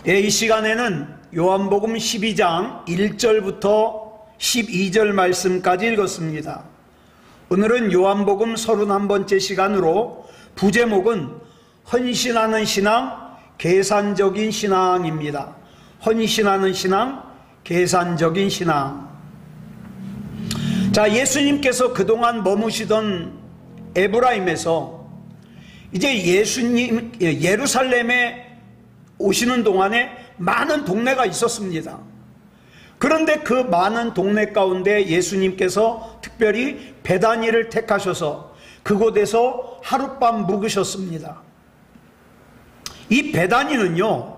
이 시간에는 요한복음 12장 1절부터 12절 말씀까지 읽었습니다. 오늘은 요한복음 31번째 시간으로 부제목은 헌신하는 신앙, 계산적인 신앙입니다. 헌신하는 신앙, 계산적인 신앙. 자, 예수님께서 그동안 머무시던 에브라임에서 이제 예수님 예루살렘에 오시는 동안에 많은 동네가 있었습니다. 그런데 그 많은 동네 가운데 예수님께서 특별히 베다니를 택하셔서 그곳에서 하룻밤 묵으셨습니다. 이 베다니는요,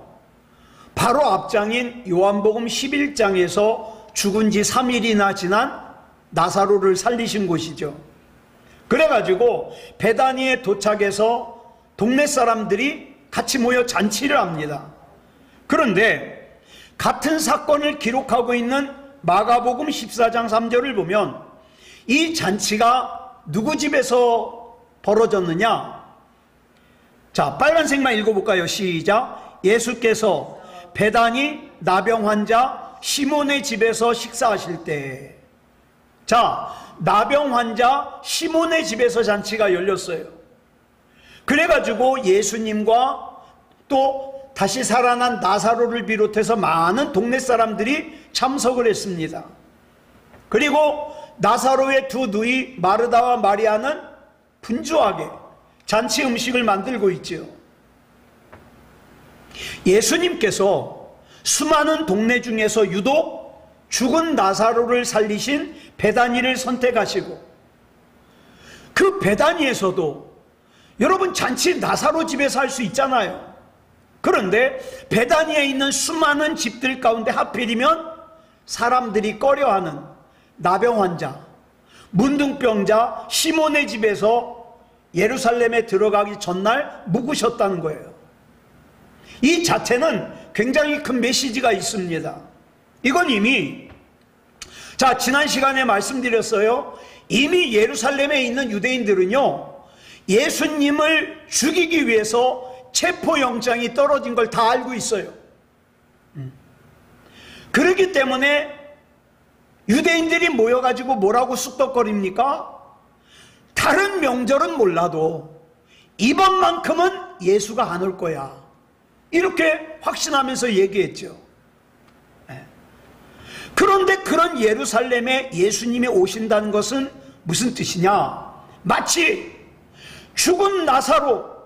바로 앞장인 요한복음 11장에서 죽은 지 3일이나 지난 나사로를 살리신 곳이죠. 그래가지고 베다니에 도착해서 동네 사람들이 같이 모여 잔치를 합니다. 그런데 같은 사건을 기록하고 있는 마가복음 14장 3절을 보면 이 잔치가 누구 집에서 벌어졌느냐? 자, 빨간색만 읽어볼까요? 시작. 예수께서 베다니 나병 환자 시몬의 집에서 식사하실 때. 자, 나병 환자 시몬의 집에서 잔치가 열렸어요. 그래가지고 예수님과 또 다시 살아난 나사로를 비롯해서 많은 동네 사람들이 참석을 했습니다. 그리고 나사로의 두 누이 마르다와 마리아는 분주하게 잔치 음식을 만들고 있죠. 예수님께서 수많은 동네 중에서 유독 죽은 나사로를 살리신 베다니를 선택하시고, 그 베다니에서도 여러분 잔치 나사로 집에서 할 수 있잖아요. 그런데 베다니에 있는 수많은 집들 가운데 하필이면 사람들이 꺼려하는 나병 환자, 문둥병자 시몬의 집에서 예루살렘에 들어가기 전날 묵으셨다는 거예요. 이 자체는 굉장히 큰 메시지가 있습니다. 이건 이미, 자, 지난 시간에 말씀드렸어요. 이미 예루살렘에 있는 유대인들은요, 예수님을 죽이기 위해서 체포영장이 떨어진 걸 다 알고 있어요. 그렇기 때문에 유대인들이 모여가지고 뭐라고 쑥덕거립니까? 다른 명절은 몰라도 이번만큼은 예수가 안 올 거야, 이렇게 확신하면서 얘기했죠. 그런데 그런 예루살렘에 예수님이 오신다는 것은 무슨 뜻이냐? 마치 죽은 나사로,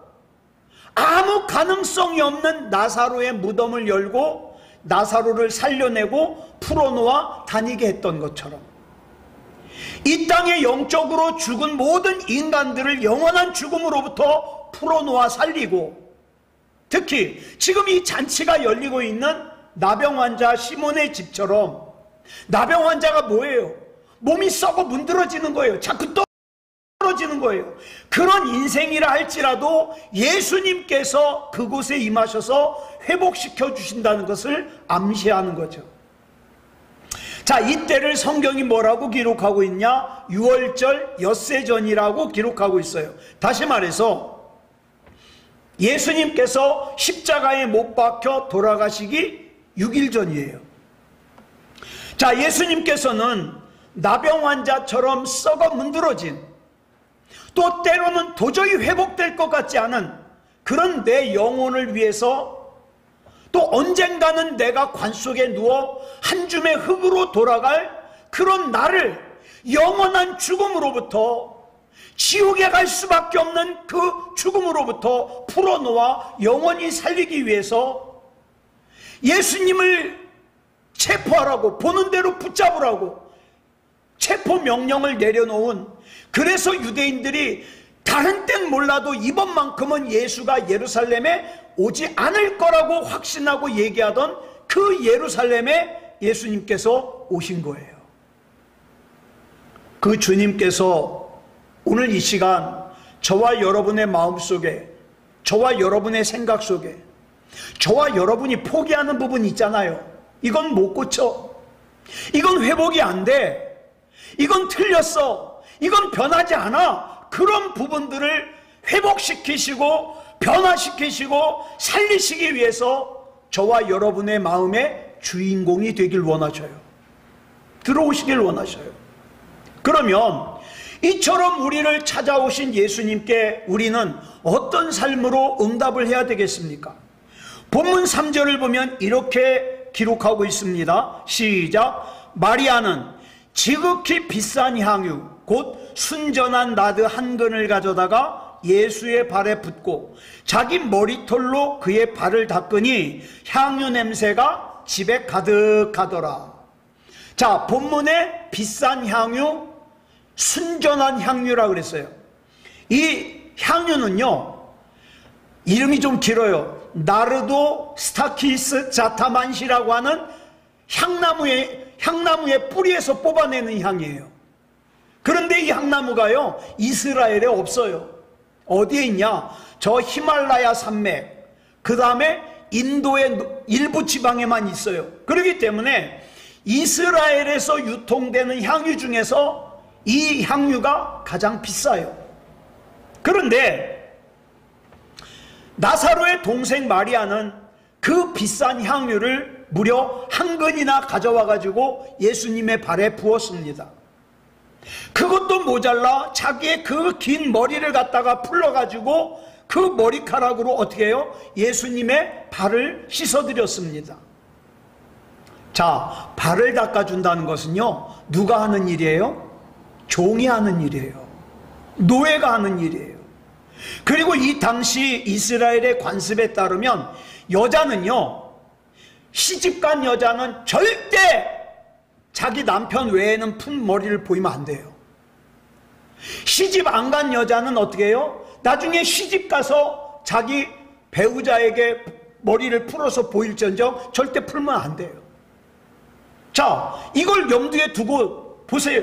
아무 가능성이 없는 나사로의 무덤을 열고 나사로를 살려내고 풀어놓아 다니게 했던 것처럼 이 땅에 영적으로 죽은 모든 인간들을 영원한 죽음으로부터 풀어놓아 살리고, 특히 지금 이 잔치가 열리고 있는 나병 환자 시몬의 집처럼, 나병 환자가 뭐예요? 몸이 썩어 문드러지는 거예요. 자꾸 떨어지는 거예요. 그런 인생이라 할지라도 예수님께서 그곳에 임하셔서 회복시켜 주신다는 것을 암시하는 거죠. 자, 이때를 성경이 뭐라고 기록하고 있냐? 6월절 엿새전이라고 기록하고 있어요. 다시 말해서 예수님께서 십자가에 못 박혀 돌아가시기 6일 전이에요. 자, 예수님께서는 나병 환자처럼 썩어 문드러진, 또 때로는 도저히 회복될 것 같지 않은 그런 내 영혼을 위해서, 또 언젠가는 내가 관 속에 누워 한 줌의 흙으로 돌아갈 그런 나를 영원한 죽음으로부터, 지옥에 갈 수밖에 없는 그 죽음으로부터 풀어놓아 영원히 살리기 위해서 예수님을 체포하라고, 보는 대로 붙잡으라고 체포 명령을 내려놓은, 그래서 유대인들이 다른 땐 몰라도 이번만큼은 예수가 예루살렘에 오지 않을 거라고 확신하고 얘기하던 그 예루살렘에 예수님께서 오신 거예요. 그 주님께서 오늘 이 시간 저와 여러분의 마음속에, 저와 여러분의 생각 속에, 저와 여러분이 포기하는 부분이 있잖아요. 이건 못 고쳐, 이건 회복이 안 돼, 이건 틀렸어, 이건 변하지 않아. 그런 부분들을 회복시키시고 변화시키시고 살리시기 위해서 저와 여러분의 마음의 주인공이 되길 원하셔요. 들어오시길 원하셔요. 그러면 이처럼 우리를 찾아오신 예수님께 우리는 어떤 삶으로 응답을 해야 되겠습니까? 본문 3절을 보면 이렇게 기록하고 있습니다. 시작. 마리아는 지극히 비싼 향유 곧 순전한 나드 한 근을 가져다가 예수의 발에 붓고 자기 머리털로 그의 발을 닦으니 향유 냄새가 집에 가득하더라. 자, 본문에 비싼 향유, 순전한 향유라 그랬어요. 이 향유는요, 이름이 좀 길어요. 나르도 스타키스 자타만시라고 하는 향나무의 뿌리에서 뽑아내는 향이에요. 그런데 이 향나무가요, 이스라엘에 없어요. 어디에 있냐? 저 히말라야 산맥, 그 다음에 인도의 일부 지방에만 있어요. 그렇기 때문에 이스라엘에서 유통되는 향유 중에서 이 향유가 가장 비싸요. 그런데 나사로의 동생 마리아는 그 비싼 향유를 무려 한 근이나 가져와 가지고 예수님의 발에 부었습니다. 그것도 모자라 자기의 그 긴 머리를 갖다가 풀러 가지고 그 머리카락으로 어떻게 해요? 예수님의 발을 씻어드렸습니다. 자, 발을 닦아준다는 것은요, 누가 하는 일이에요? 종이 하는 일이에요. 노예가 하는 일이에요. 그리고 이 당시 이스라엘의 관습에 따르면 여자는요, 시집간 여자는 절대 자기 남편 외에는 푼 머리를 보이면 안 돼요. 시집 안 간 여자는 어떻게 해요? 나중에 시집 가서 자기 배우자에게 머리를 풀어서 보일지언정 절대 풀면 안 돼요. 자, 이걸 염두에 두고 보세요.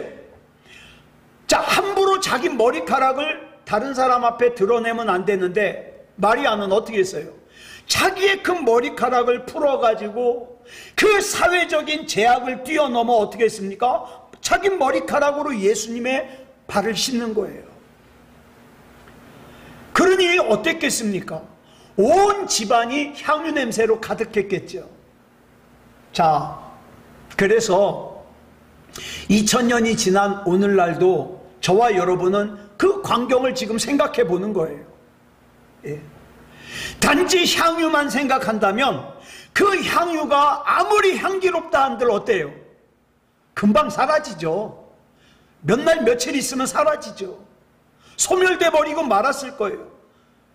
자, 함부로 자기 머리카락을 다른 사람 앞에 드러내면 안 되는데 마리아는 어떻게 했어요? 자기의 그 머리카락을 풀어가지고 그 사회적인 제약을 뛰어넘어 어떻게 했습니까? 자기 머리카락으로 예수님의 발을 씻는 거예요. 그러니 어땠겠습니까? 온 집안이 향유 냄새로 가득했겠죠. 자, 그래서 2000년이 지난 오늘날도 저와 여러분은 그 광경을 지금 생각해 보는 거예요. 예. 단지 향유만 생각한다면 그 향유가 아무리 향기롭다 한들 어때요? 금방 사라지죠. 몇 날 며칠 있으면 사라지죠. 소멸돼 버리고 말았을 거예요.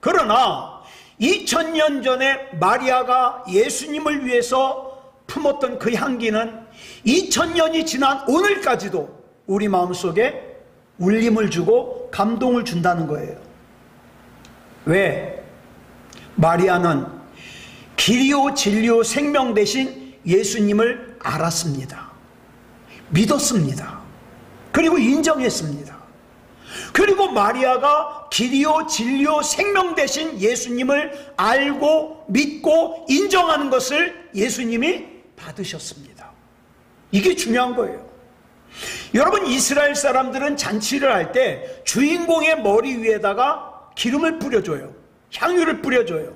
그러나 2000년 전에 마리아가 예수님을 위해서 품었던 그 향기는 2000년이 지난 오늘까지도 우리 마음속에 울림을 주고 감동을 준다는 거예요. 왜? 마리아는 길이요 진리요 생명 되신 예수님을 알았습니다. 믿었습니다. 그리고 인정했습니다. 그리고 마리아가 길이요 진리요 생명 되신 예수님을 알고 믿고 인정하는 것을 예수님이 받으셨습니다. 이게 중요한 거예요. 여러분, 이스라엘 사람들은 잔치를 할 때 주인공의 머리 위에다가 기름을 뿌려줘요. 향유를 뿌려줘요.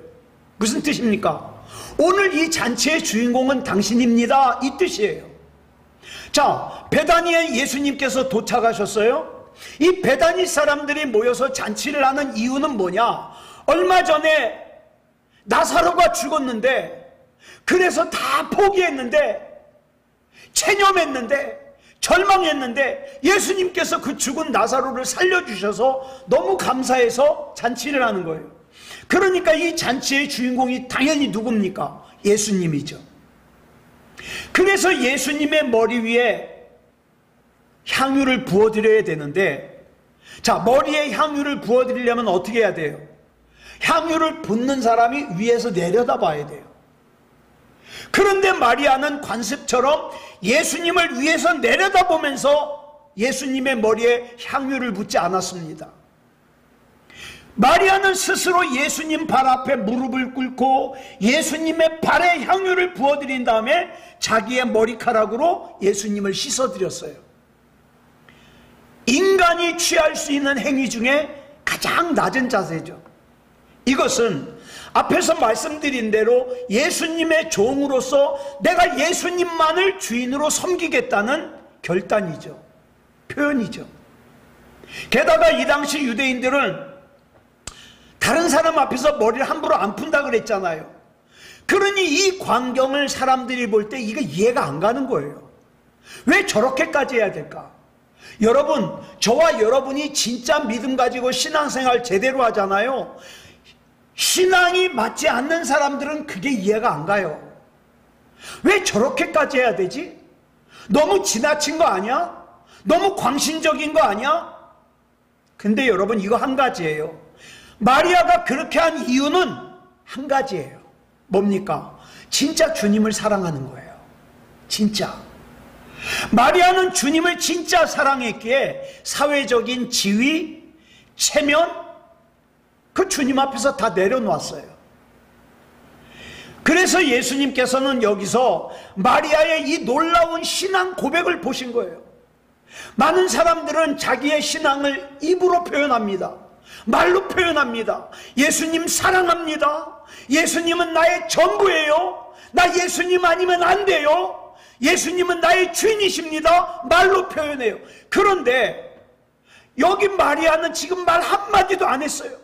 무슨 뜻입니까? 오늘 이 잔치의 주인공은 당신입니다, 이 뜻이에요. 자, 베다니에 예수님께서 도착하셨어요. 이 베다니 사람들이 모여서 잔치를 하는 이유는 뭐냐? 얼마 전에 나사로가 죽었는데, 그래서 다 포기했는데, 체념했는데, 절망했는데 예수님께서 그 죽은 나사로를 살려주셔서 너무 감사해서 잔치를 하는 거예요. 그러니까 이 잔치의 주인공이 당연히 누굽니까? 예수님이죠. 그래서 예수님의 머리 위에 향유를 부어드려야 되는데, 자, 머리에 향유를 부어드리려면 어떻게 해야 돼요? 향유를 붓는 사람이 위에서 내려다 봐야 돼요. 그런데 마리아는 관습처럼 예수님을 위에서 내려다보면서 예수님의 머리에 향유를 붓지 않았습니다. 마리아는 스스로 예수님 발 앞에 무릎을 꿇고 예수님의 발에 향유를 부어드린 다음에 자기의 머리카락으로 예수님을 씻어드렸어요. 인간이 취할 수 있는 행위 중에 가장 낮은 자세죠. 이것은 앞에서 말씀드린 대로 예수님의 종으로서 내가 예수님만을 주인으로 섬기겠다는 결단이죠. 표현이죠. 게다가 이 당시 유대인들은 다른 사람 앞에서 머리를 함부로 안 푼다 그랬잖아요. 그러니 이 광경을 사람들이 볼 때 이게 이해가 안 가는 거예요. 왜 저렇게까지 해야 될까? 여러분, 저와 여러분이 진짜 믿음 가지고 신앙생활 제대로 하잖아요. 신앙이 맞지 않는 사람들은 그게 이해가 안 가요. 왜 저렇게까지 해야 되지? 너무 지나친 거 아니야? 너무 광신적인 거 아니야? 근데 여러분, 이거 한 가지예요. 마리아가 그렇게 한 이유는 한 가지예요. 뭡니까? 진짜 주님을 사랑하는 거예요. 진짜. 마리아는 주님을 진짜 사랑했기에 사회적인 지위, 체면, 그 주님 앞에서 다 내려놓았어요. 그래서 예수님께서는 여기서 마리아의 이 놀라운 신앙 고백을 보신 거예요. 많은 사람들은 자기의 신앙을 입으로 표현합니다. 말로 표현합니다. 예수님 사랑합니다. 예수님은 나의 전부예요. 나 예수님 아니면 안 돼요. 예수님은 나의 주인이십니다. 말로 표현해요. 그런데 여기 마리아는 지금 말 한마디도 안 했어요.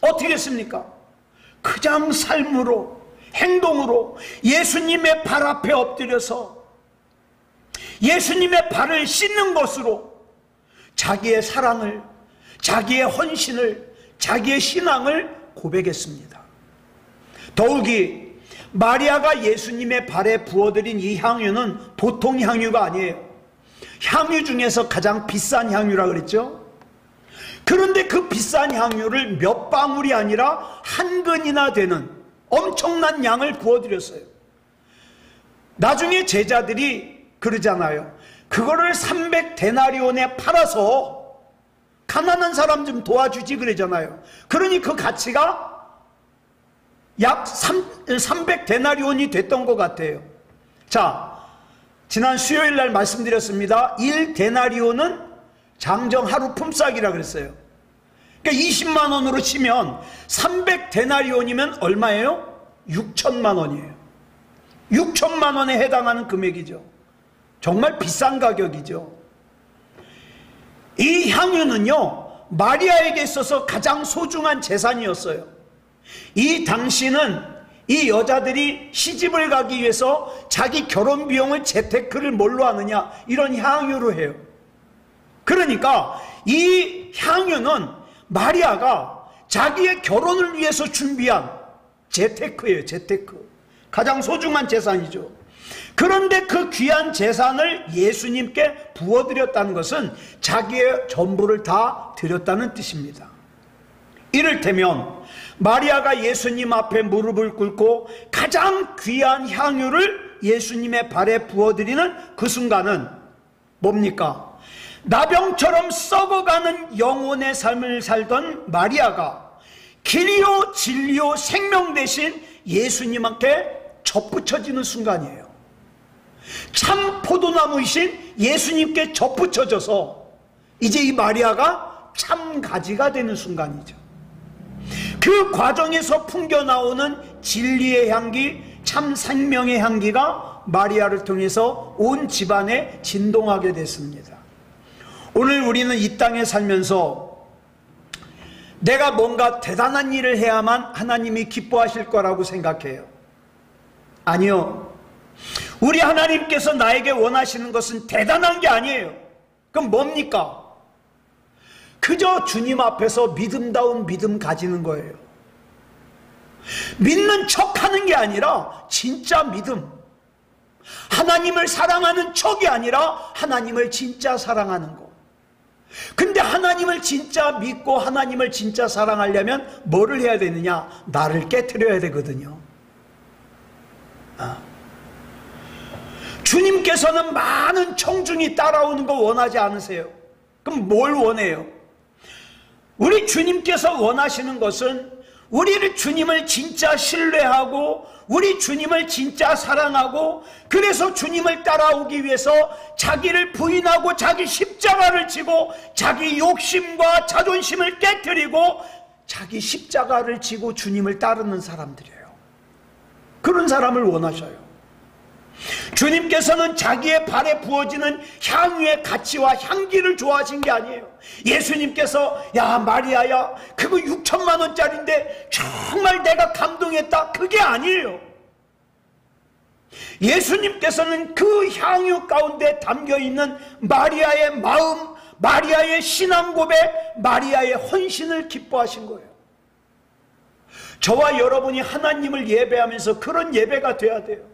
어떻게 했습니까? 그냥 삶으로, 행동으로 예수님의 발 앞에 엎드려서 예수님의 발을 씻는 것으로 자기의 사랑을, 자기의 헌신을, 자기의 신앙을 고백했습니다. 더욱이 마리아가 예수님의 발에 부어드린 이 향유는 보통 향유가 아니에요. 향유 중에서 가장 비싼 향유라 그랬죠. 그런데 그 비싼 향유를 몇 방울이 아니라 한 근이나 되는 엄청난 양을 부어드렸어요. 나중에 제자들이 그러잖아요. 그거를 300데나리온에 팔아서 가난한 사람 좀 도와주지 그러잖아요. 그러니 그 가치가 약 300데나리온이 됐던 것 같아요. 자, 지난 수요일 날 말씀드렸습니다. 1데나리온은 장정 하루 품삯이라 그랬어요. 그러니까 20만 원으로 치면 300데나리온이면 얼마예요? 6천만 원이에요. 6천만 원에 해당하는 금액이죠. 정말 비싼 가격이죠. 이 향유는요, 마리아에게 있어서 가장 소중한 재산이었어요. 이 당시는 이 여자들이 시집을 가기 위해서 자기 결혼 비용을 재테크를 뭘로 하느냐, 이런 향유로 해요. 그러니까 이 향유는 마리아가 자기의 결혼을 위해서 준비한 재테크예요. 재테크. 가장 소중한 재산이죠. 그런데 그 귀한 재산을 예수님께 부어드렸다는 것은 자기의 전부를 다 드렸다는 뜻입니다. 이를테면 마리아가 예수님 앞에 무릎을 꿇고 가장 귀한 향유를 예수님의 발에 부어드리는 그 순간은 뭡니까? 나병처럼 썩어가는 영혼의 삶을 살던 마리아가 길이요 진리요 생명 대신 예수님한테 접붙여지는 순간이에요. 참 포도나무이신 예수님께 접붙여져서 이제 이 마리아가 참 가지가 되는 순간이죠. 그 과정에서 풍겨나오는 진리의 향기, 참 생명의 향기가 마리아를 통해서 온 집안에 진동하게 됐습니다. 오늘 우리는 이 땅에 살면서 내가 뭔가 대단한 일을 해야만 하나님이 기뻐하실 거라고 생각해요. 아니요. 우리 하나님께서 나에게 원하시는 것은 대단한 게 아니에요. 그럼 뭡니까? 그저 주님 앞에서 믿음다운 믿음 가지는 거예요. 믿는 척하는 게 아니라 진짜 믿음. 하나님을 사랑하는 척이 아니라 하나님을 진짜 사랑하는 거. 근데 하나님을 진짜 믿고 하나님을 진짜 사랑하려면 뭐를 해야 되느냐? 나를 깨트려야 되거든요. 주님께서는 많은 청중이 따라오는 거 원하지 않으세요? 그럼 뭘 원해요? 우리 주님께서 원하시는 것은 우리를 주님을 진짜 신뢰하고 우리 주님을 진짜 사랑하고 그래서 주님을 따라오기 위해서 자기를 부인하고 자기 십자가를 지고 자기 욕심과 자존심을 깨트리고 자기 십자가를 지고 주님을 따르는 사람들이에요. 그런 사람을 원하셔요. 주님께서는 자기의 발에 부어지는 향유의 가치와 향기를 좋아하신 게 아니에요. 예수님께서 야 마리아야 그거 6천만 원짜리인데 정말 내가 감동했다, 그게 아니에요. 예수님께서는 그 향유 가운데 담겨있는 마리아의 마음, 마리아의 신앙 고백, 마리아의 헌신을 기뻐하신 거예요. 저와 여러분이 하나님을 예배하면서 그런 예배가 돼야 돼요.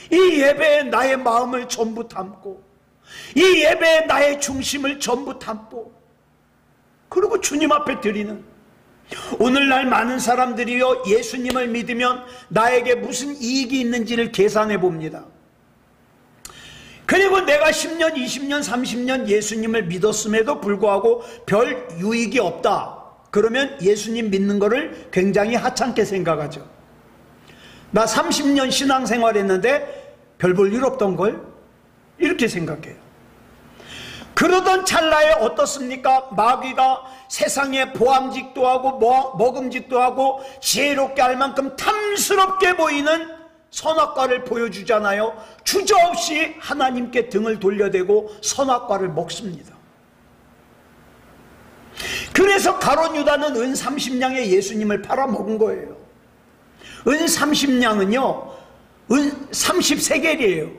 이 예배에 나의 마음을 전부 담고, 이 예배에 나의 중심을 전부 담고, 그리고 주님 앞에 드리는, 오늘날 많은 사람들이요 예수님을 믿으면 나에게 무슨 이익이 있는지를 계산해 봅니다. 그리고 내가 10년, 20년, 30년 예수님을 믿었음에도 불구하고 별 유익이 없다, 그러면 예수님 믿는 거를 굉장히 하찮게 생각하죠. 나 30년 신앙생활 했는데 별 볼 일 없던걸? 이렇게 생각해요. 그러던 찰나에 어떻습니까? 마귀가 세상에 보암직도 하고 먹음직도 하고 지혜롭게 할 만큼 탐스럽게 보이는 선악과를 보여주잖아요. 주저없이 하나님께 등을 돌려대고 선악과를 먹습니다. 그래서 가룟 유다는 은 30냥에 예수님을 팔아먹은 거예요. 은 30냥은요 은 30세겔이에요.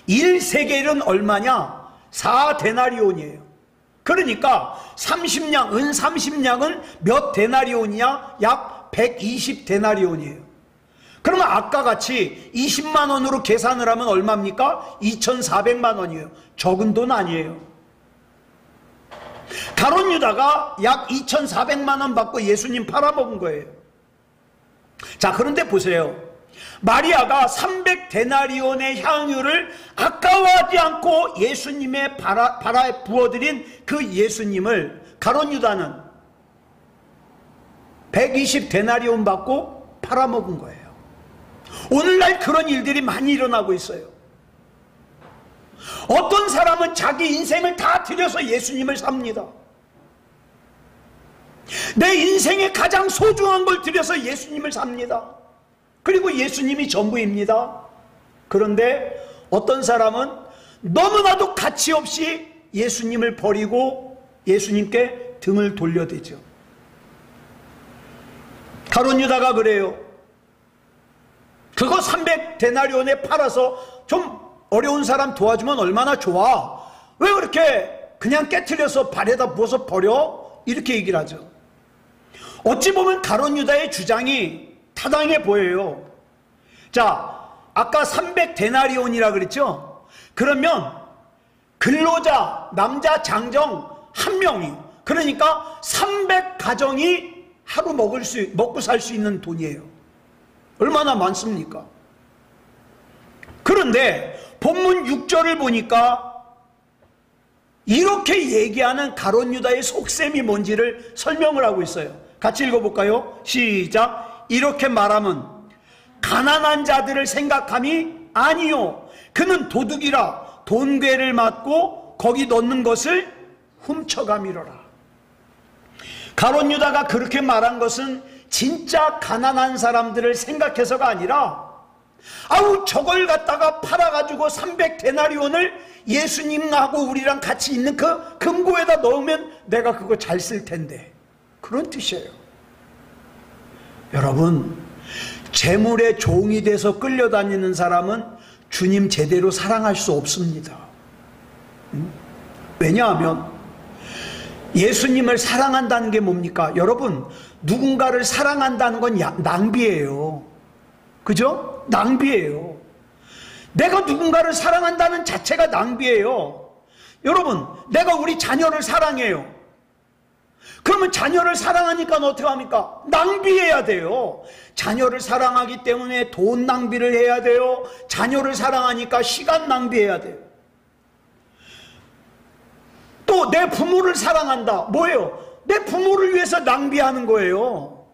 1세겔은 얼마냐? 4데나리온이에요. 그러니까 30냥, 은 30냥은 몇 데나리온이냐? 약 120데나리온이에요. 그러면 아까 같이 20만 원으로 계산을 하면 얼마입니까? 2,400만 원이에요. 적은 돈 아니에요. 가룟 유다가 약 2,400만 원 받고 예수님 팔아먹은 거예요. 자, 그런데 보세요. 마리아가 300데나리온의 향유를 아까워하지 않고 예수님의 발아에 부어드린 그 예수님을 가룟 유다는 120데나리온 받고 팔아먹은 거예요. 오늘날 그런 일들이 많이 일어나고 있어요. 어떤 사람은 자기 인생을 다 들여서 예수님을 삽니다. 내 인생의 가장 소중한 걸 들여서 예수님을 삽니다. 그리고 예수님이 전부입니다. 그런데 어떤 사람은 너무나도 가치 없이 예수님을 버리고 예수님께 등을 돌려대죠. 가룟 유다가 그래요. 그거 300데나리온에 팔아서 좀 어려운 사람 도와주면 얼마나 좋아. 왜 그렇게 그냥 깨트려서 발에다 부어서 버려? 이렇게 얘기를 하죠. 어찌 보면 가룟 유다의 주장이 타당해 보여요. 자, 아까 300데나리온이라 그랬죠? 그러면 근로자, 남자 장정 한 명이, 그러니까 300가정이 하루 먹고 살 수 있는 돈이에요. 얼마나 많습니까? 그런데 본문 6절을 보니까 이렇게 얘기하는 가룟 유다의 속셈이 뭔지를 설명을 하고 있어요. 같이 읽어볼까요? 시작. 이렇게 말하면 가난한 자들을 생각함이 아니요, 그는 도둑이라 돈괴를 맞고 거기 넣는 것을 훔쳐가미러라. 가룟 유다가 그렇게 말한 것은 진짜 가난한 사람들을 생각해서가 아니라, 아우 저걸 갖다가 팔아가지고 300데나리온을 예수님하고 우리랑 같이 있는 그 금고에다 넣으면 내가 그거 잘 쓸 텐데, 그런 뜻이에요. 여러분, 재물의 종이 돼서 끌려다니는 사람은 주님 제대로 사랑할 수 없습니다. 왜냐하면 예수님을 사랑한다는 게 뭡니까? 여러분, 누군가를 사랑한다는 건 낭비예요. 그죠? 낭비예요. 내가 누군가를 사랑한다는 자체가 낭비예요. 여러분, 내가 우리 자녀를 사랑해요. 그러면 자녀를 사랑하니까 어떻게 합니까? 낭비해야 돼요. 자녀를 사랑하기 때문에 돈 낭비를 해야 돼요. 자녀를 사랑하니까 시간 낭비해야 돼요. 또 내 부모를 사랑한다. 뭐예요? 내 부모를 위해서 낭비하는 거예요.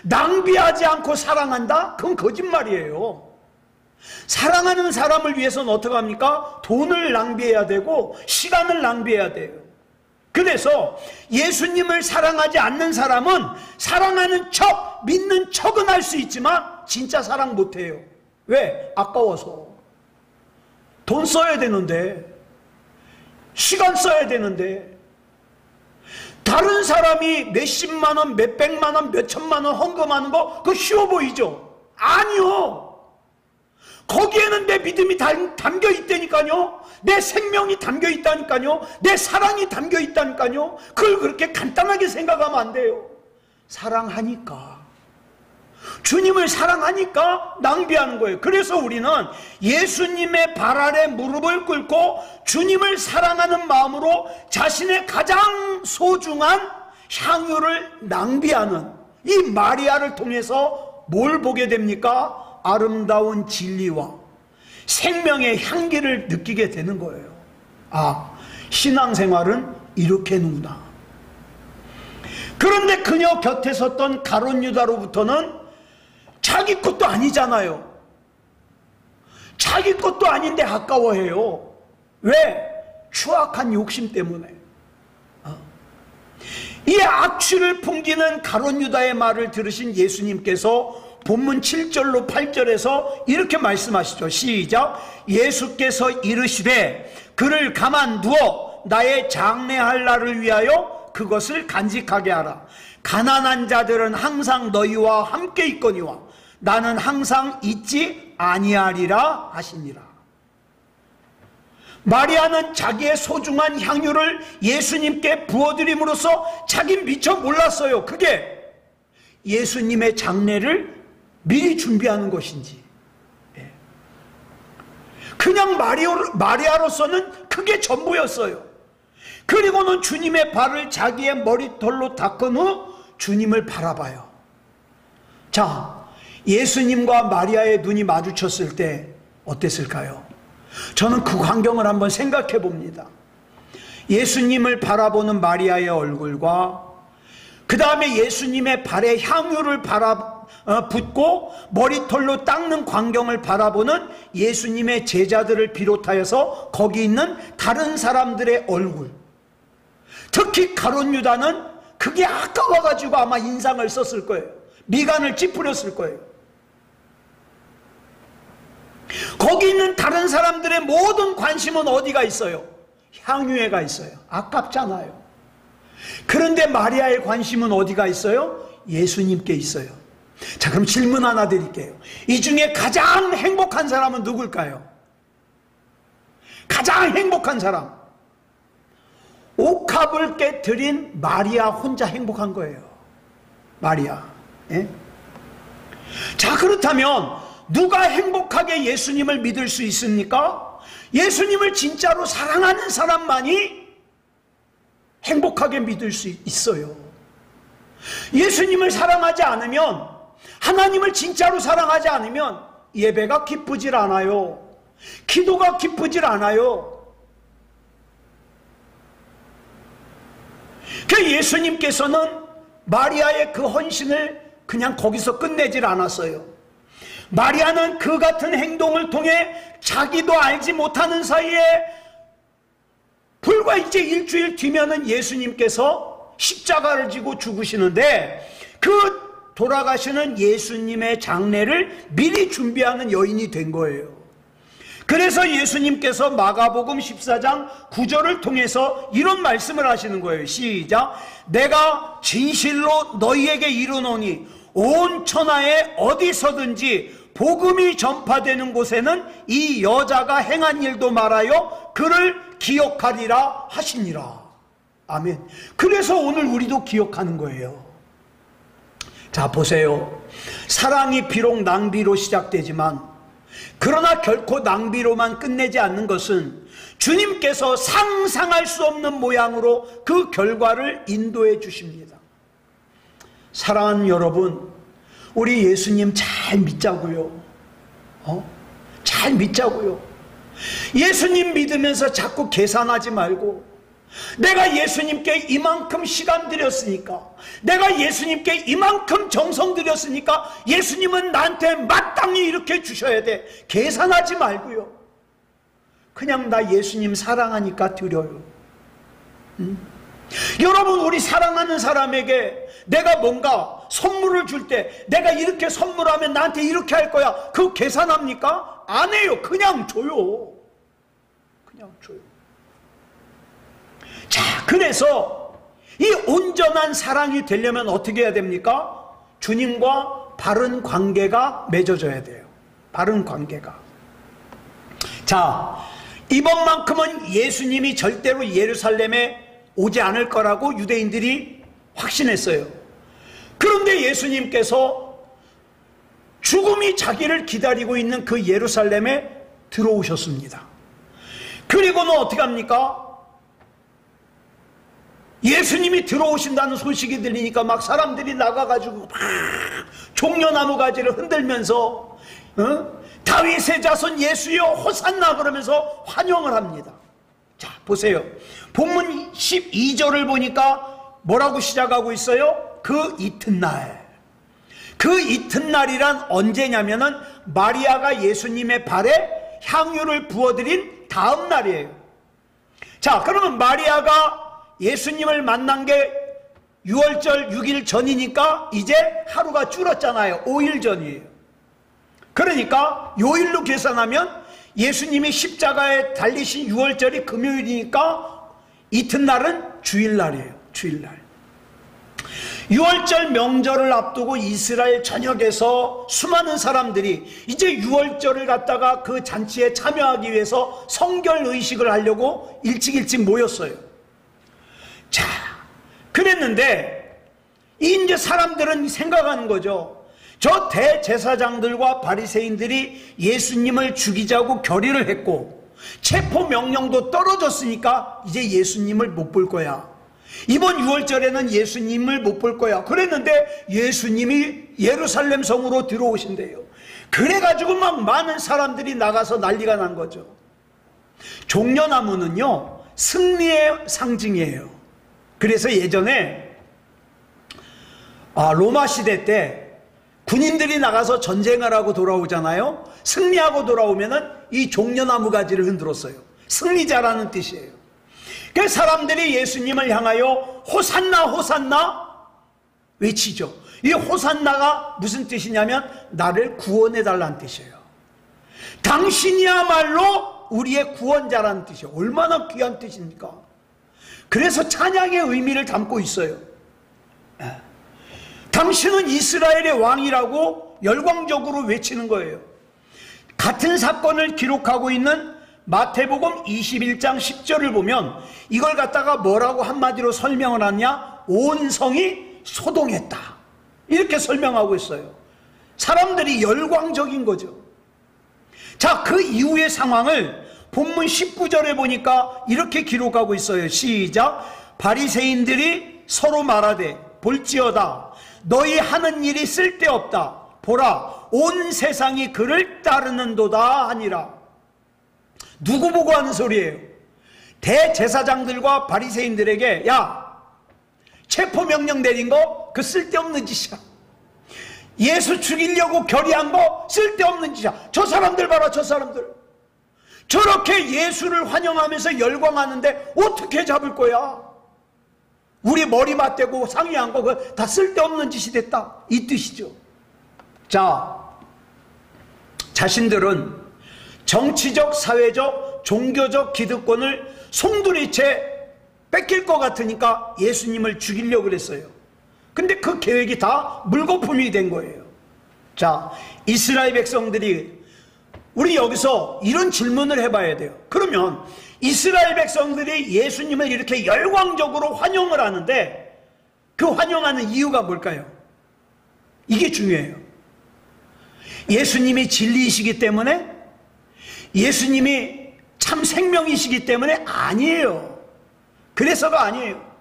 낭비하지 않고 사랑한다? 그건 거짓말이에요. 사랑하는 사람을 위해서는 어떻게 합니까? 돈을 낭비해야 되고 시간을 낭비해야 돼요. 그래서 예수님을 사랑하지 않는 사람은 사랑하는 척, 믿는 척은 할 수 있지만 진짜 사랑 못해요. 왜? 아까워서. 돈 써야 되는데, 시간 써야 되는데, 다른 사람이 몇십만 원, 몇백만 원, 몇천만 원 헌금하는 거 그거 쉬워 보이죠? 아니요. 거기에는 내 믿음이 담겨 있다니까요. 내 생명이 담겨 있다니까요. 내 사랑이 담겨 있다니까요. 그걸 그렇게 간단하게 생각하면 안 돼요. 사랑하니까, 주님을 사랑하니까 낭비하는 거예요. 그래서 우리는 예수님의 발 아래 무릎을 꿇고 주님을 사랑하는 마음으로 자신의 가장 소중한 향유를 낭비하는 이 마리아를 통해서 뭘 보게 됩니까? 아름다운 진리와 생명의 향기를 느끼게 되는 거예요. 아, 신앙생활은 이렇게는구나. 그런데 그녀 곁에 섰던 가룟 유다로부터는 자기 것도 아니잖아요. 자기 것도 아닌데 아까워해요. 왜? 추악한 욕심 때문에. 이 악취를 풍기는 가룟 유다의 말을 들으신 예수님께서 본문 7절로 8절에서 이렇게 말씀하시죠. 시작. 예수께서 이르시되 그를 가만두어 나의 장례할 날을 위하여 그것을 간직하게 하라. 가난한 자들은 항상 너희와 함께 있거니와 나는 항상 있지 아니하리라 하시니라. 마리아는 자기의 소중한 향유를 예수님께 부어드림으로써 자긴 미처 몰랐어요. 그게 예수님의 장례를 미리 준비하는 것인지. 그냥 마리아로서는 그게 전부였어요. 그리고는 주님의 발을 자기의 머리털로 닦은 후 주님을 바라봐요. 자, 예수님과 마리아의 눈이 마주쳤을 때 어땠을까요? 저는 그 광경을 한번 생각해 봅니다. 예수님을 바라보는 마리아의 얼굴과 그 다음에 예수님의 발에 향유를 붓고 머리털로 닦는 광경을 바라보는 예수님의 제자들을 비롯하여서 거기 있는 다른 사람들의 얼굴, 특히 가룟 유다는 그게 아까워가지고 아마 인상을 썼을 거예요. 미간을 찌푸렸을 거예요. 거기 있는 다른 사람들의 모든 관심은 어디가 있어요? 향유에가 있어요. 아깝잖아요. 그런데 마리아의 관심은 어디가 있어요? 예수님께 있어요. 자, 그럼 질문 하나 드릴게요. 이 중에 가장 행복한 사람은 누굴까요? 가장 행복한 사람. 옥합을 깨뜨린 마리아 혼자 행복한 거예요. 마리아. 예? 자, 그렇다면 누가 행복하게 예수님을 믿을 수 있습니까? 예수님을 진짜로 사랑하는 사람만이 행복하게 믿을 수 있어요. 예수님을 사랑하지 않으면, 하나님을 진짜로 사랑하지 않으면 예배가 기쁘질 않아요. 기도가 기쁘질 않아요. 그 예수님께서는 마리아의 그 헌신을 그냥 거기서 끝내질 않았어요. 마리아는 그 같은 행동을 통해 자기도 알지 못하는 사이에 불과 이제 일주일 뒤면은 예수님께서 십자가를 지고 죽으시는데 그 돌아가시는 예수님의 장례를 미리 준비하는 여인이 된 거예요. 그래서 예수님께서 마가복음 14장 9절을 통해서 이런 말씀을 하시는 거예요. 시작. 내가 진실로 너희에게 이르노니 온 천하에 어디서든지 복음이 전파되는 곳에는 이 여자가 행한 일도 말하여 그를 기억하리라 하시니라. 아멘. 그래서 오늘 우리도 기억하는 거예요. 자, 보세요. 사랑이 비록 낭비로 시작되지만 그러나 결코 낭비로만 끝내지 않는 것은 주님께서 상상할 수 없는 모양으로 그 결과를 인도해 주십니다. 사랑하는 여러분, 우리 예수님 잘 믿자고요. 잘 믿자고요. 예수님 믿으면서 자꾸 계산하지 말고, 내가 예수님께 이만큼 시간 들였으니까, 내가 예수님께 이만큼 정성 들였으니까 예수님은 나한테 마땅히 이렇게 주셔야 돼. 계산하지 말고요. 그냥 나 예수님 사랑하니까 드려요. 여러분, 우리 사랑하는 사람에게 내가 뭔가 선물을 줄 때 내가 이렇게 선물하면 나한테 이렇게 할 거야, 그거 계산합니까? 안 해요. 그냥 줘요. 그냥 줘요. 자, 그래서 이 온전한 사랑이 되려면 어떻게 해야 됩니까? 주님과 바른 관계가 맺어져야 돼요. 바른 관계가. 자, 이번만큼은 예수님이 절대로 예루살렘에 오지 않을 거라고 유대인들이 확신했어요. 그런데 예수님께서 죽음이 자기를 기다리고 있는 그 예루살렘에 들어오셨습니다. 그리고는 어떻게 합니까? 예수님이 들어오신다는 소식이 들리니까 막 사람들이 나가가지고 막 종려나무 가지를 흔들면서 다윗의 자손 예수여 호산나 그러면서 환영을 합니다. 자, 보세요. 본문 12절을 보니까 뭐라고 시작하고 있어요? 그 이튿날. 그 이튿날이란 언제냐면은 마리아가 예수님의 발에 향유를 부어드린 다음 날이에요. 자, 그러면 마리아가 예수님을 만난 게 6월절 6일 전이니까 이제 하루가 줄었잖아요. 5일 전이에요. 그러니까 요일로 계산하면 예수님이 십자가에 달리신 6월절이 금요일이니까 이튿날은 주일날이에요. 주일날. 6월절 명절을 앞두고 이스라엘 전역에서 수많은 사람들이 이제 6월절을 갖다가 그 잔치에 참여하기 위해서 성결 의식을 하려고 일찍 모였어요. 자, 그랬는데 이제 사람들은 생각하는 거죠. 저 대제사장들과 바리새인들이 예수님을 죽이자고 결의를 했고 체포 명령도 떨어졌으니까 이제 예수님을 못 볼 거야. 이번 6월절에는 예수님을 못 볼 거야. 그랬는데 예수님이 예루살렘 성으로 들어오신대요. 그래가지고 막 많은 사람들이 나가서 난리가 난 거죠. 종려나무는요, 승리의 상징이에요. 그래서 예전에 로마 시대 때 군인들이 나가서 전쟁을 하고 돌아오잖아요. 승리하고 돌아오면은 이 종려나무 가지를 흔들었어요. 승리자라는 뜻이에요. 그 사람들이 예수님을 향하여 호산나 호산나 외치죠. 이 호산나가 무슨 뜻이냐면 나를 구원해달라는 뜻이에요. 당신이야말로 우리의 구원자라는 뜻이에요. 얼마나 귀한 뜻입니까? 그래서 찬양의 의미를 담고 있어요. 당신은 이스라엘의 왕이라고 열광적으로 외치는 거예요. 같은 사건을 기록하고 있는 마태복음 21장 10절을 보면 이걸 갖다가 뭐라고 한마디로 설명을 하냐? 온 성이 소동했다. 이렇게 설명하고 있어요. 사람들이 열광적인 거죠. 자, 그 이후의 상황을 본문 19절에 보니까 이렇게 기록하고 있어요. 시작. 바리새인들이 서로 말하되 볼지어다 너희 하는 일이 쓸데없다. 보라 온 세상이 그를 따르는도다 하니라. 누구 보고 하는 소리예요? 대제사장들과 바리새인들에게 야, 체포명령 내린 거 그 쓸데없는 짓이야. 예수 죽이려고 결의한 거 쓸데없는 짓이야. 저 사람들 봐라, 저 사람들. 저렇게 예수를 환영하면서 열광하는데 어떻게 잡을 거야? 우리 머리 맞대고 상의한 거 그거 다 쓸데없는 짓이 됐다. 이 뜻이죠. 자, 자신들은 정치적, 사회적, 종교적 기득권을 송두리째 뺏길 것 같으니까 예수님을 죽이려고 그랬어요. 근데 그 계획이 다 물거품이 된 거예요. 자, 이스라엘 백성들이 우리 여기서 이런 질문을 해봐야 돼요. 그러면 이스라엘 백성들이 예수님을 이렇게 열광적으로 환영을 하는데 그 환영하는 이유가 뭘까요? 이게 중요해요. 예수님이 진리이시기 때문에? 예수님이 참 생명이시기 때문에? 아니에요. 그래서가 아니에요.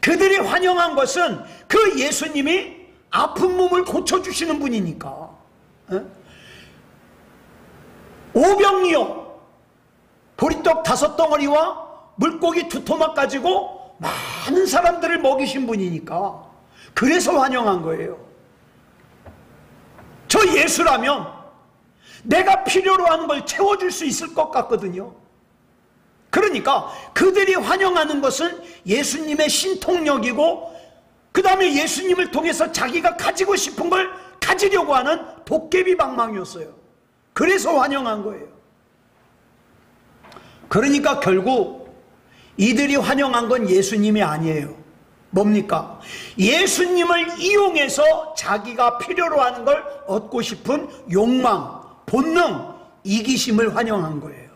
그들이 환영한 것은 그 예수님이 아픈 몸을 고쳐주시는 분이니까. 오병이어 보리떡 5덩어리와 물고기 2토막 가지고 많은 사람들을 먹이신 분이니까 그래서 환영한 거예요. 저 예수라면 내가 필요로 하는 걸 채워줄 수 있을 것 같거든요. 그러니까 그들이 환영하는 것은 예수님의 신통력이고, 그 다음에 예수님을 통해서 자기가 가지고 싶은 걸 가지려고 하는 도깨비 방망이였어요. 그래서 환영한 거예요. 그러니까 결국 이들이 환영한 건 예수님이 아니에요. 뭡니까? 예수님을 이용해서 자기가 필요로 하는 걸 얻고 싶은 욕망, 본능, 이기심을 환영한 거예요.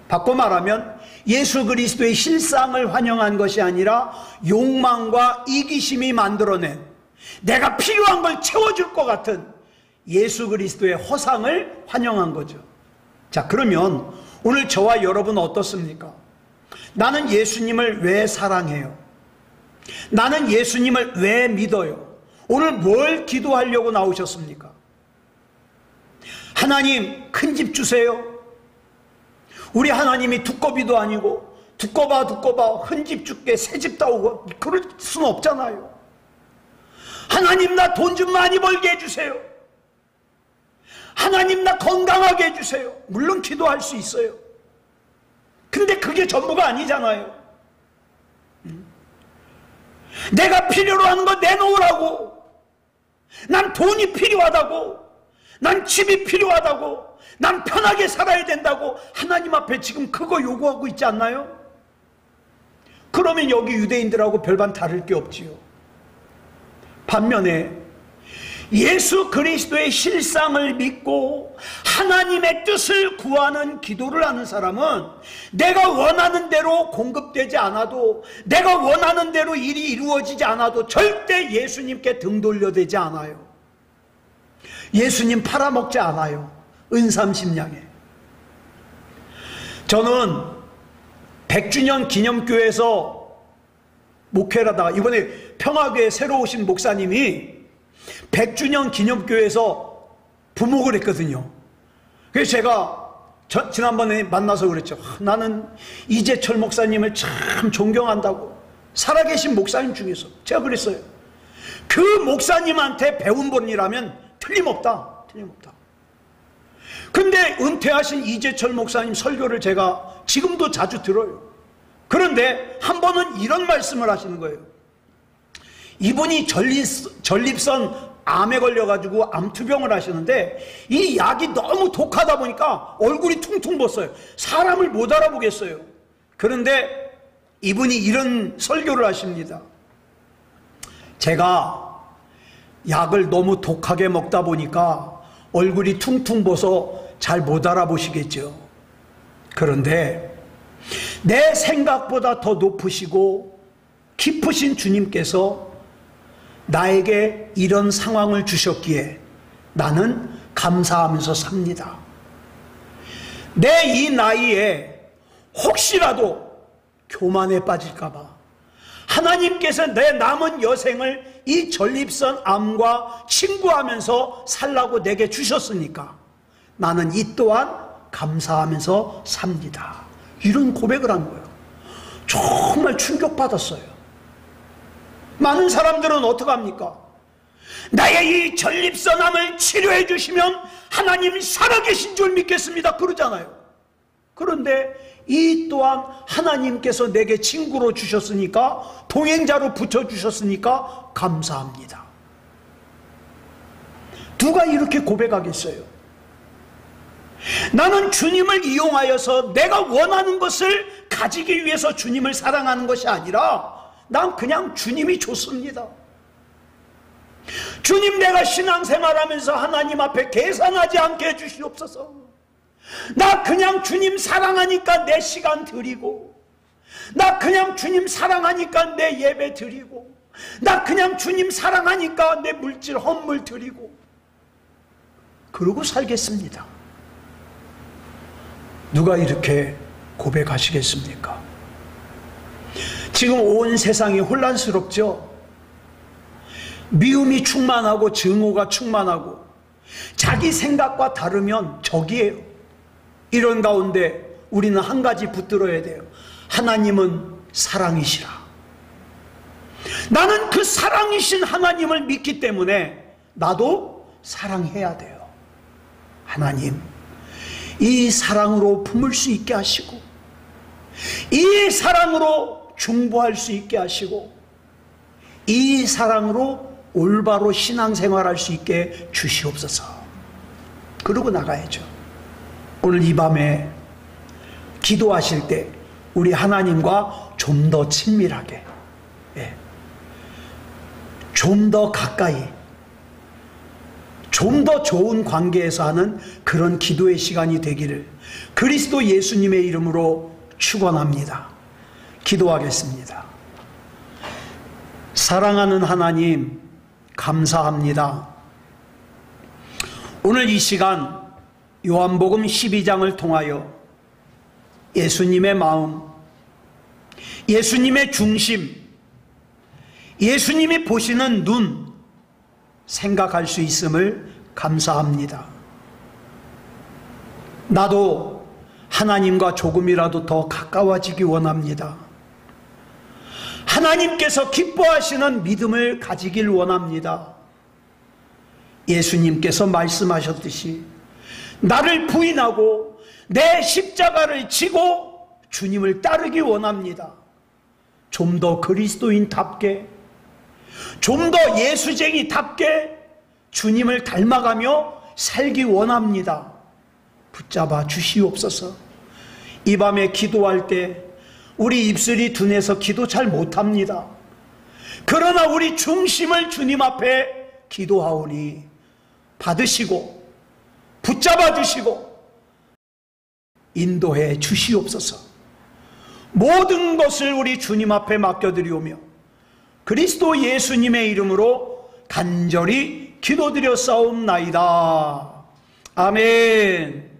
바꿔 말하면 예수 그리스도의 실상을 환영한 것이 아니라 욕망과 이기심이 만들어낸, 내가 필요한 걸 채워줄 것 같은 예수 그리스도의 허상을 환영한 거죠. 자, 그러면 오늘 저와 여러분은 어떻습니까? 나는 예수님을 왜 사랑해요? 나는 예수님을 왜 믿어요? 오늘 뭘 기도하려고 나오셨습니까? 하나님, 큰 집 주세요. 우리 하나님이 두꺼비도 아니고 두꺼봐 큰 집 줄게, 새 집 따오고, 그럴 수는 없잖아요. 하나님, 나 돈 좀 많이 벌게 해주세요. 하나님, 나 건강하게 해주세요. 물론 기도할 수 있어요. 근데 그게 전부가 아니잖아요. 내가 필요로 하는 거 내놓으라고. 난 돈이 필요하다고, 난 집이 필요하다고, 난 편하게 살아야 된다고 하나님 앞에 지금 그거 요구하고 있지 않나요? 그러면 여기 유대인들하고 별반 다를 게 없지요. 반면에 예수 그리스도의 실상을 믿고 하나님의 뜻을 구하는 기도를 하는 사람은 내가 원하는 대로 공급되지 않아도, 내가 원하는 대로 일이 이루어지지 않아도 절대 예수님께 등 돌려대지 않아요. 예수님 팔아먹지 않아요. 은삼십냥에. 저는 100주년 기념교회에서 목회를 하다가 이번에 평화교회 새로 오신 목사님이 100주년 기념교회에서 부목을 했거든요. 그래서 제가 지난번에 만나서 그랬죠. 나는 이재철 목사님을 참 존경한다고. 살아계신 목사님 중에서 제가 그랬어요. 그 목사님한테 배운 본이라면 틀림없다. 틀림없다. 근데 은퇴하신 이재철 목사님 설교를 제가 지금도 자주 들어요. 그런데 한 번은 이런 말씀을 하시는 거예요. 이분이 전립선 암에 걸려가지고 암투병을 하시는데 이 약이 너무 독하다 보니까 얼굴이 퉁퉁 붓어요. 사람을 못 알아보겠어요. 그런데 이분이 이런 설교를 하십니다. 제가 약을 너무 독하게 먹다 보니까 얼굴이 퉁퉁 부어서 잘 못 알아보시겠죠. 그런데 내 생각보다 더 높으시고 깊으신 주님께서 나에게 이런 상황을 주셨기에 나는 감사하면서 삽니다. 내 이 나이에 혹시라도 교만에 빠질까봐 하나님께서 내 남은 여생을 이 전립선 암과 친구하면서 살라고 내게 주셨으니까 나는 이 또한 감사하면서 삽니다. 이런 고백을 한 거예요. 정말 충격받았어요. 많은 사람들은 어떡합니까? 나의 이 전립선암을 치료해 주시면 하나님 살아계신 줄 믿겠습니다 그러잖아요. 그런데 이 또한 하나님께서 내게 친구로 주셨으니까, 동행자로 붙여주셨으니까 감사합니다. 누가 이렇게 고백하겠어요? 나는 주님을 이용하여서 내가 원하는 것을 가지기 위해서 주님을 사랑하는 것이 아니라 난 그냥 주님이 좋습니다. 주님, 내가 신앙생활하면서 하나님 앞에 계산하지 않게 해주시옵소서. 나 그냥 주님 사랑하니까 내 시간 드리고, 나 그냥 주님 사랑하니까 내 예배 드리고, 나 그냥 주님 사랑하니까 내 물질 헌물 드리고, 그러고 살겠습니다. 누가 이렇게 고백하시겠습니까? 지금 온 세상이 혼란스럽죠? 미움이 충만하고 증오가 충만하고 자기 생각과 다르면 적이에요. 이런 가운데 우리는 한 가지 붙들어야 돼요. 하나님은 사랑이시라. 나는 그 사랑이신 하나님을 믿기 때문에 나도 사랑해야 돼요. 하나님, 이 사랑으로 품을 수 있게 하시고 이 사랑으로 중보할 수 있게 하시고 이 사랑으로 올바로 신앙생활할 수 있게 주시옵소서. 그러고 나가야죠. 오늘 이 밤에 기도하실 때 우리 하나님과 좀 더 친밀하게, 좀 더 가까이, 좀 더 좋은 관계에서 하는 그런 기도의 시간이 되기를 그리스도 예수님의 이름으로 축원합니다. 기도하겠습니다. 사랑하는 하나님, 감사합니다. 오늘 이 시간 요한복음 12장을 통하여 예수님의 마음, 예수님의 중심, 예수님이 보시는 눈 생각할 수 있음을 감사합니다. 나도 하나님과 조금이라도 더 가까워지기 원합니다. 하나님께서 기뻐하시는 믿음을 가지길 원합니다. 예수님께서 말씀하셨듯이 나를 부인하고 내 십자가를 지고 주님을 따르기 원합니다. 좀 더 그리스도인답게, 좀 더 예수쟁이답게 주님을 닮아가며 살기 원합니다. 붙잡아 주시옵소서. 이 밤에 기도할 때 우리 입술이 둔해서 기도 잘 못합니다. 그러나 우리 중심을 주님 앞에 기도하오니 받으시고 붙잡아 주시고 인도해 주시옵소서. 모든 것을 우리 주님 앞에 맡겨드리오며 그리스도 예수님의 이름으로 간절히 기도드려 싸움나이다. 아멘.